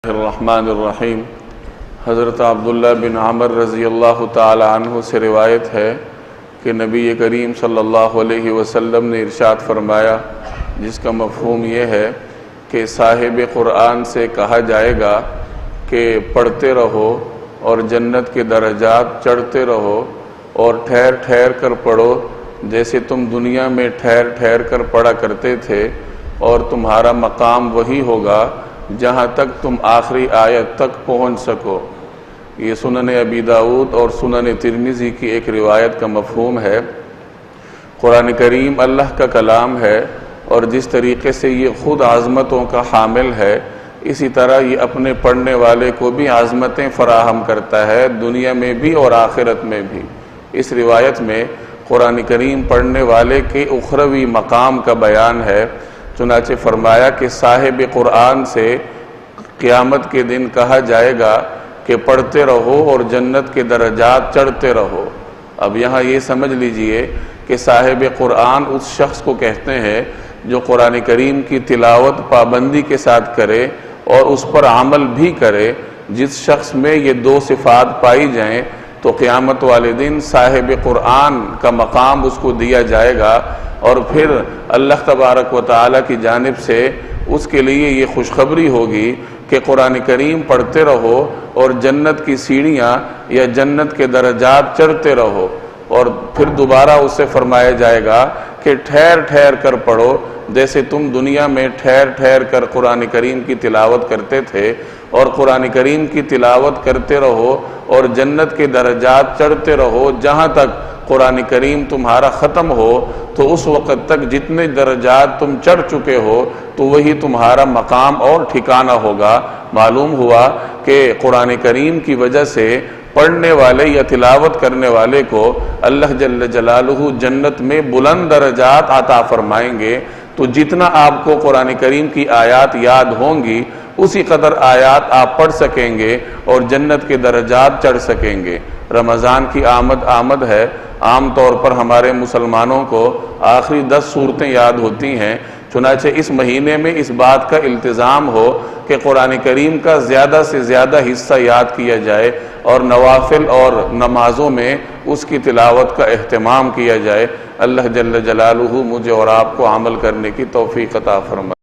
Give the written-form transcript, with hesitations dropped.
الرحمن الرحیم۔ حضرت عبداللہ بن عمر رضی اللہ تعالی عنہ سے روایت ہے کہ نبی کریم صلی اللہ علیہ وسلم نے ارشاد فرمایا، جس کا مفہوم یہ ہے کہ صاحب قرآن سے کہا جائے گا کہ پڑھتے رہو اور جنت کے درجات چڑھتے رہو اور ٹھہر ٹھہر کر پڑھو جیسے تم دنیا میں ٹھہر ٹھہر کر پڑھا کرتے تھے، اور تمہارا مقام وہی ہوگا جہاں تک تم آخری آیت تک پہنچ سکو۔ یہ سنن ابی داؤد اور سنن ترمذی کی ایک روایت کا مفہوم ہے۔ قرآن کریم اللہ کا کلام ہے، اور جس طریقے سے یہ خود عظمتوں کا حامل ہے، اسی طرح یہ اپنے پڑھنے والے کو بھی عظمتیں فراہم کرتا ہے، دنیا میں بھی اور آخرت میں بھی۔ اس روایت میں قرآن کریم پڑھنے والے کے اخروی مقام کا بیان ہے۔ چنانچہ فرمایا کہ صاحب قرآن سے قیامت کے دن کہا جائے گا کہ پڑھتے رہو اور جنت کے درجات چڑھتے رہو۔ اب یہاں یہ سمجھ لیجئے کہ صاحب قرآن اس شخص کو کہتے ہیں جو قرآن کریم کی تلاوت پابندی کے ساتھ کرے اور اس پر عمل بھی کرے۔ جس شخص میں یہ دو صفات پائی جائیں تو قیامت والے دن صاحب قرآن کا مقام اس کو دیا جائے گا، اور پھر اللہ تبارک و تعالی کی جانب سے اس کے لیے یہ خوشخبری ہوگی کہ قرآن کریم پڑھتے رہو اور جنت کی سیڑھیاں یا جنت کے درجات چڑھتے رہو، اور پھر دوبارہ اس سے فرمایا جائے گا کہ ٹھہر ٹھہر کر پڑھو جیسے تم دنیا میں ٹھہر ٹھہر کر قرآن کریم کی تلاوت کرتے تھے، اور قرآن کریم کی تلاوت کرتے رہو اور جنت کے درجات چڑھتے رہو جہاں تک قرآن کریم تمہارا ختم ہو۔ تو اس وقت تک جتنے درجات تم چڑھ چکے ہو تو وہی تمہارا مقام اور ٹھکانہ ہوگا۔ معلوم ہوا کہ قرآن کریم کی وجہ سے پڑھنے والے یا تلاوت کرنے والے کو اللہ جل جلالہ جنت میں بلند درجات عطا فرمائیں گے۔ تو جتنا آپ کو قرآن کریم کی آیات یاد ہوں گی، اسی قدر آیات آپ پڑھ سکیں گے اور جنت کے درجات چڑھ سکیں گے۔ رمضان کی آمد ہے۔ عام طور پر ہمارے مسلمانوں کو آخری 10 سورتیں یاد ہوتی ہیں، چنانچہ اس مہینے میں اس بات کا التزام ہو کہ قرآن کریم کا زیادہ سے زیادہ حصہ یاد کیا جائے اور نوافل اور نمازوں میں اس کی تلاوت کا اہتمام کیا جائے۔ اللہ جل جلالہ مجھے اور آپ کو عمل کرنے کی توفیق عطا فرمائے۔